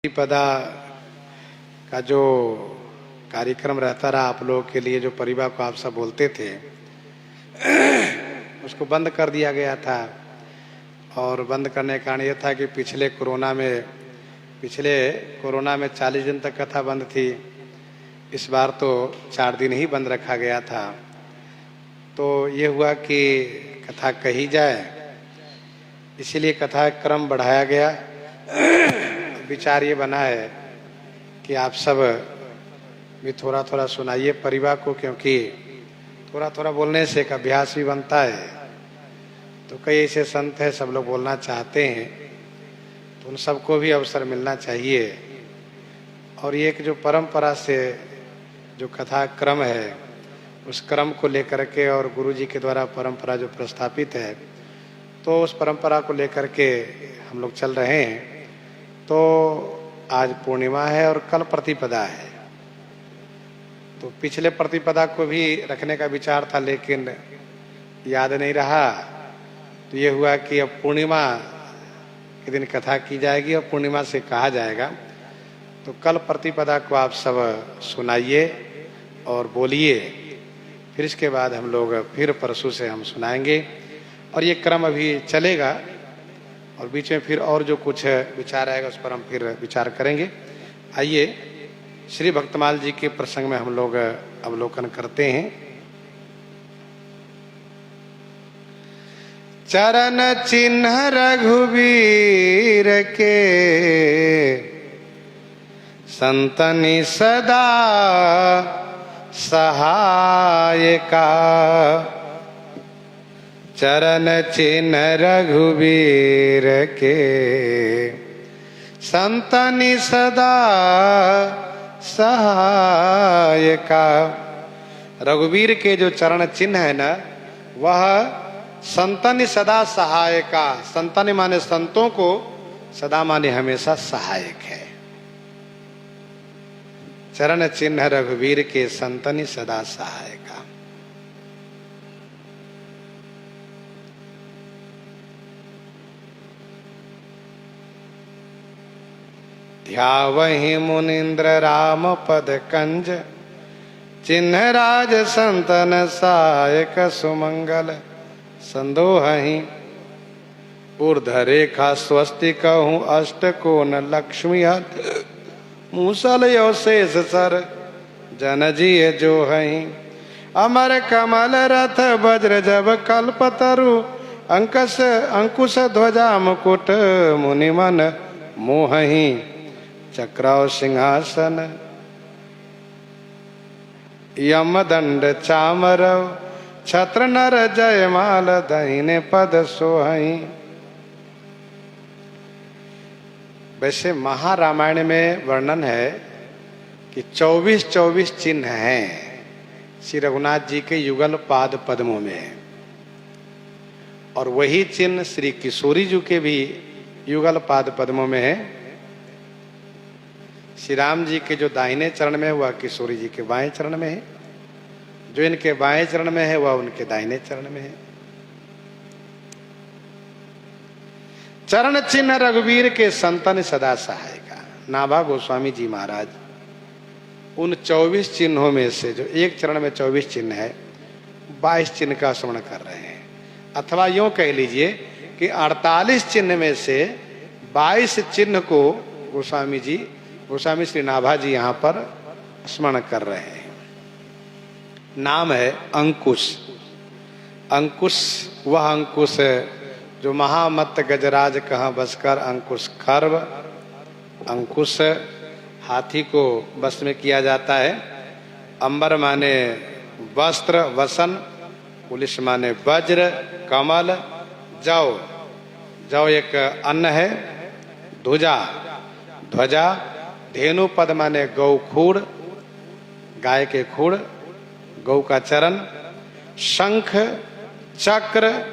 प्रतिपदा का जो कार्यक्रम रहता रहा आप लोगों के लिए, जो परिवार को आप सब बोलते थे, उसको बंद कर दिया गया था। और बंद करने का कारण यह था कि पिछले कोरोना में 40 दिन तक कथा बंद थी। इस बार तो 4 दिन ही बंद रखा गया था। तो ये हुआ कि कथा कही जाए, इसीलिए कथा क्रम बढ़ाया गया। विचार ये बना है कि आप सब भी थोड़ा थोड़ा सुनाइए परिवार को, क्योंकि थोड़ा थोड़ा बोलने से एक अभ्यास भी बनता है। तो कई ऐसे संत हैं, सब लोग बोलना चाहते हैं, तो उन सबको भी अवसर मिलना चाहिए। और ये एक जो परंपरा से जो कथा क्रम है, उस क्रम को लेकर के और गुरु जी के द्वारा परंपरा जो प्रस्थापित है, तो उस परंपरा को लेकर के हम लोग चल रहे हैं। तो आज पूर्णिमा है और कल प्रतिपदा है। तो पिछले प्रतिपदा को भी रखने का विचार था, लेकिन याद नहीं रहा। तो ये हुआ कि अब पूर्णिमा के दिन कथा की जाएगी और पूर्णिमा से कहा जाएगा। तो कल प्रतिपदा को आप सब सुनाइए और बोलिए, फिर इसके बाद हम लोग फिर परसों से हम सुनाएंगे। और ये क्रम अभी चलेगा और बीच में फिर और जो कुछ विचार आएगा उस पर हम फिर विचार करेंगे। आइए श्री भक्तमाल जी के प्रसंग में हम लोग अवलोकन करते हैं। चरण चिन्ह रघुवीर के संतनि सदा सहायका। चरण चिन्ह रघुवीर के संतनि सदा सहायका। रघुवीर के जो चरण चिन्ह है ना, वह संतनि सदा सहायका। संतनि माने संतों को, सदा माने हमेशा सहायक है। चरण चिन्ह रघुवीर के संतनि सदा सहायका। ध्यावहि मुनीन्द्र राम पद कंज, चिन्ह राज संतन सहायक सुमंगल। संदोहहि ऊर्ध्वरेखा स्वस्ति कहूँ अष्ट कोण लक्ष्मी हत। मूसल यो शेष सर जन जिय जो हहीं। अमर कमल रथ वज्र जब कल्पतरु, अंकुश ध्वजा मुकुट मुनि मन मोहहि। चक्रौ सिंहासन यमदंड चामरव, छत्र नर जयमाल दहिने पद सोहई। वैसे महारामायण में वर्णन है कि 24 चिन्ह हैं श्री रघुनाथ जी के युगल पाद पद्मों में। और वही चिन्ह श्री किशोरी जी के भी युगल पाद पद्मों में है। श्री राम जी के जो दाहिने चरण में है वह किशोरी जी के बाएं चरण में है, जो इनके बाएं चरण में है वह उनके दाहिने चरण में है। चरण चिन्ह रघुवीर के संतन सदा सहायका। नाभा गोस्वामी जी महाराज उन 24 चिन्हों में से, जो एक चरण में 24 चिन्ह है, 22 चिन्ह का स्मरण कर रहे हैं। अथवा यूं कह लीजिए कि 48 चिन्ह में से 22 चिन्ह को गोस्वामी श्री नाभा जी यहाँ पर स्मरण कर रहे हैं। नाम है अंकुश। अंकुश वह अंकुश जो महामत गजराज कहाँ बसकर अंकुश खर्व। अंकुश हाथी को बस में किया जाता है। अंबर माने वस्त्र वसन, पुलिस माने वज्र कमल, जौ एक अन्न है, ध्वजा, धेनु पद माने गौ खूड़, गाय के खूड़, गौ का चरण, शंख चक्र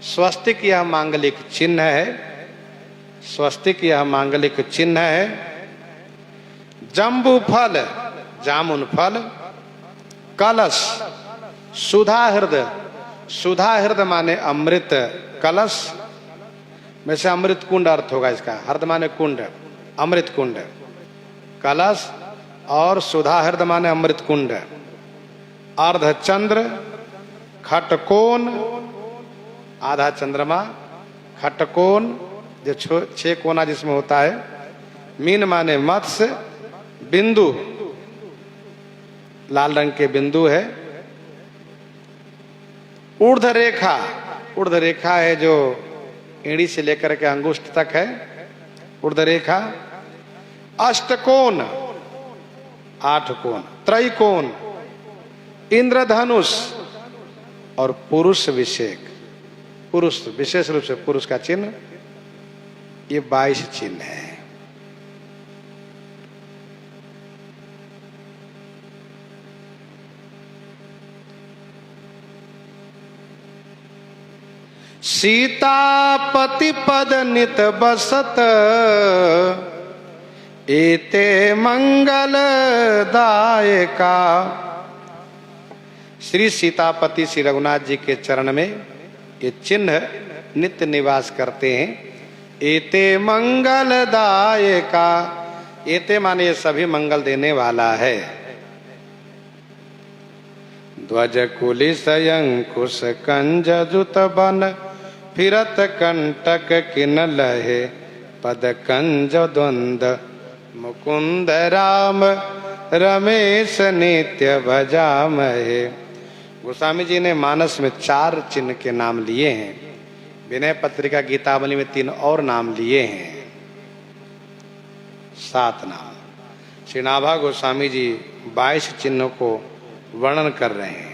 स्वस्तिक यह मांगलिक चिन्ह है। स्वस्तिक यह मांगलिक चिन्ह है। जम्बू फल जामुन फल, कलश सुधा हृदय माने अमृत कलश वैसे अमृत कुंड अर्थ होगा इसका। हर्द माने कुंड, अमृत कुंड। कलश और सुधा हृद माने अमृत कुंड। अर्धचंद्र, खटकोण, आधा चंद्रमा, खटकोण जो 6 कोना जिसमें होता है। मीन माने मत्स्य, बिंदु लाल रंग के बिंदु है। ऊर्ध्व रेखा, ऊर्ध्व रेखा है जो एड़ी से लेकर के अंगुष्ठ तक है, ऊर्ध्व रेखा। अष्टकोण, 8 कोण। त्रैकोण, इंद्रधनुष और पुरुष विषेक, पुरुष विशेष रूप से पुरुष का चिन्ह। ये 22 चिन्ह है। सीतापति पद नित बसत, एते मंगल दायका। श्री सीतापति श्री रघुनाथ जी के चरण में ये चिन्ह नित्य निवास करते हैं। एते मंगल दायका, एते माने ये सभी मंगल देने वाला है। ध्वज कुलिस अंकुश कंज जुत बन, फिरत कंटक किन लहे, पद कंज द्वंद मुकुंद राम, रमेश नित्य भजामहे। गोस्वामी जी ने मानस में 4 चिन्ह के नाम लिए हैं। विनय पत्रिका गीतावली में 3 और नाम लिए हैं, 7 नाम। श्री नाभा गोस्वामी जी 22 चिन्हों को वर्णन कर रहे हैं।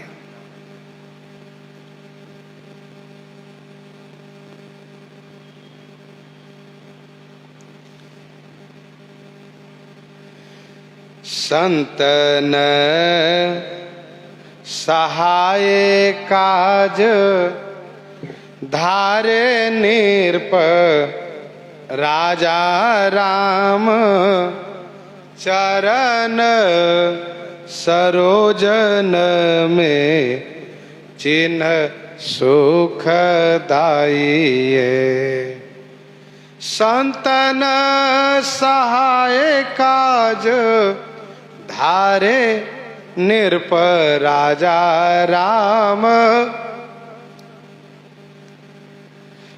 संतन सहाय काज, धारे निरप राजा राम, चरण सरोजन में चिन्ह सुखदायी। संतन सहाय काज, धारे निरप राजा राम।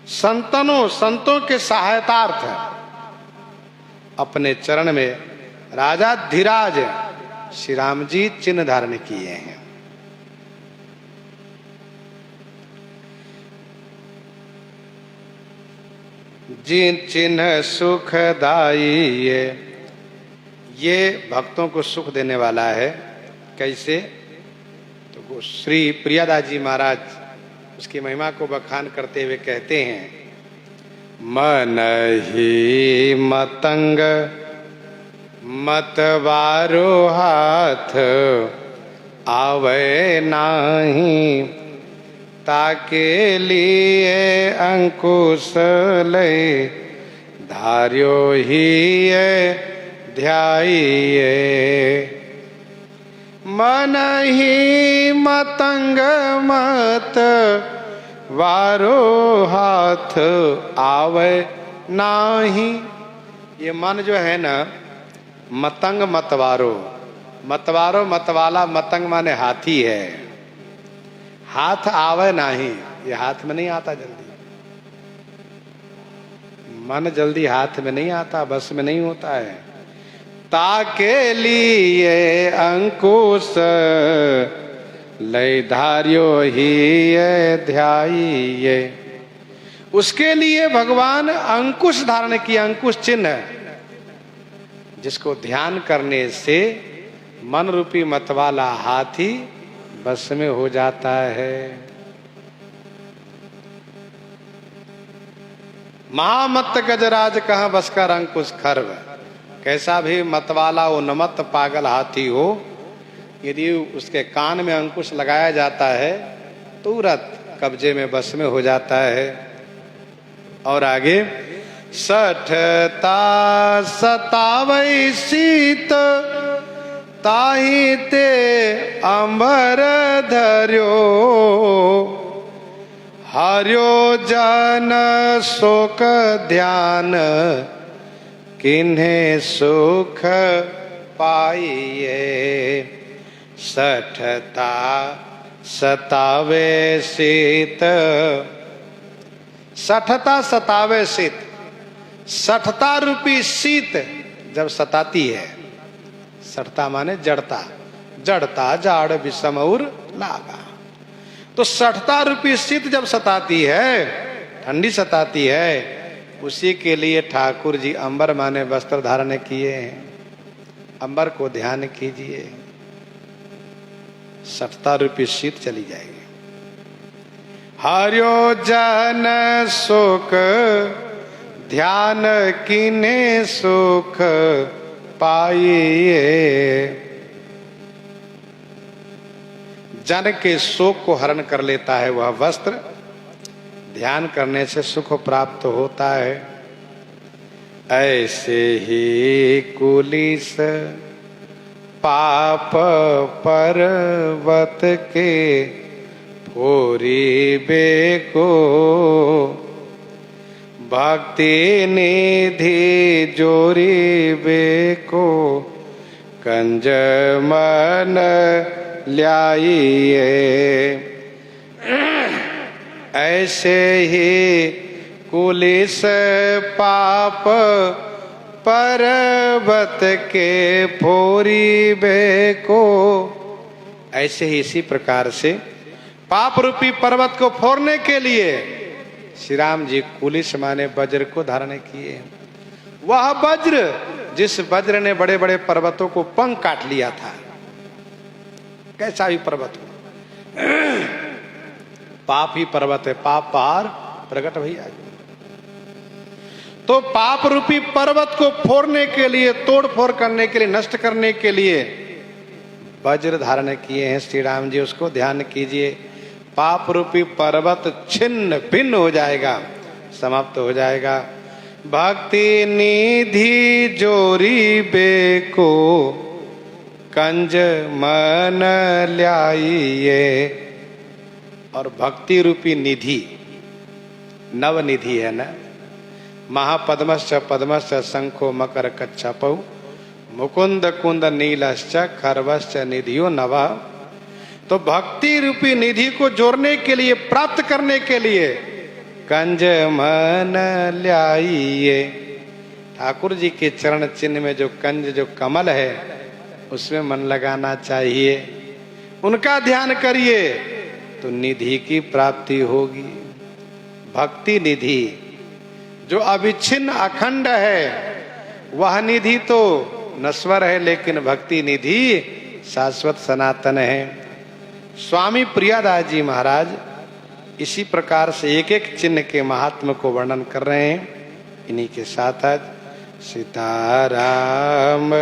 संतों के सहायतार्थ अपने चरण में राजा धीराज श्री राम जी चिन्ह धारण किए हैं। जिन चिन्ह सुखदाई, ये भक्तों को सुख देने वाला है। कैसे? तो श्री प्रियादास जी महाराज उसकी महिमा को बखान करते हुए कहते हैं, मन ही मतंग मतवारो हाथ, आवे नाही ताके लिए अंकुश ले, धार्यो ही ध्याइए। मन ही मतंग मत वारो हाथ, आवे नाही। ये मन जो है ना, मतंग मतवारो, मतवारो मतवाला, मतंग माने हाथी है। हाथ आवे नाही, ये हाथ में नहीं आता जल्दी। मन जल्दी हाथ में नहीं आता, बस में नहीं होता है। ताके लिए अंकुश लय धार्यो ही ध्याइए। उसके लिए भगवान अंकुश धारण किया, अंकुश चिन्ह, जिसको ध्यान करने से मन रूपी मतवाला हाथी बस में हो जाता है। महामत गजराज कहाँ बस कर अंकुश खर्व। कैसा भी मतवाला उन्मत्त पागल हाथी हो, यदि उसके कान में अंकुश लगाया जाता है तुरंत कब्जे में बस में हो जाता है। और आगे, सठता सतावई शीत, ताही ते अंबर धर्यो, हर्यो जन शोक ध्यान किन्हें सुख पाइए। सठता सतावे शीत, सठता सतावे शीत, सठता रूपी शीत जब सताती है, सठता माने जड़ता, जड़ता जाड़ विषम और लागा। तो सठता रूपी शीत जब सताती है, ठंडी सताती है, उसी के लिए ठाकुर जी अंबर माने वस्त्र धारण किए हैं। अंबर को ध्यान कीजिए, सठता रूपी शीत चली जाएगी। हर्यो जन सुख ध्यान किन्हें सुख पाइए। जन के शोक को हरण कर लेता है वह वस्त्र, ध्यान करने से सुख प्राप्त होता है। ऐसे ही कुलिस पाप पर्वत के फोरी बेको, भक्ति निधि जोरी बेको, कंज मन ल्याइए। ऐसे ही कुलिस पाप पर्वत के फोरी बेको, ऐसे ही इसी प्रकार से पाप रूपी पर्वत को फोड़ने के लिए श्री राम जी कुलिस माने वज्र को धारण किए। वह वज्र जिस वज्र ने बड़े बड़े पर्वतों को पंख काट लिया था, कैसा भी पर्वत हो, पाप ही पर्वत है, पाप पहाड़ प्रकट भैया। तो पाप रूपी पर्वत को फोड़ने के लिए, तोड़ फोड़ करने के लिए, नष्ट करने के लिए वज्र धारण किए हैं श्री राम जी। उसको ध्यान कीजिए, पाप रूपी पर्वत छिन्न भिन्न हो जाएगा, समाप्त हो जाएगा। भक्ति निधि जोरी बेको, कंज मन ल्याइए। और भक्ति रूपी निधि, नव निधि है ना, महापद्मश्च पद्मश्च शंखो मकर कच्छपौ, मुकुंद कुंद नीलश्च खरवश्च निधियो नवा। तो भक्ति रूपी निधि को जोड़ने के लिए, प्राप्त करने के लिए कंज मन ल्याइए। ठाकुर जी के चरण चिन्ह में जो कंज, जो कमल है, उसमें मन लगाना चाहिए, उनका ध्यान करिए तो निधि की प्राप्ति होगी। भक्ति निधि जो अविच्छिन्न अखंड है, वह निधि तो नश्वर है, लेकिन भक्ति निधि शाश्वत सनातन है। स्वामी प्रियादास जी महाराज इसी प्रकार से एक एक चिन्ह के महात्म को वर्णन कर रहे हैं। इन्हीं के साथ आज सीताराम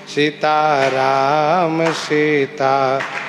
सीताराम सीताराम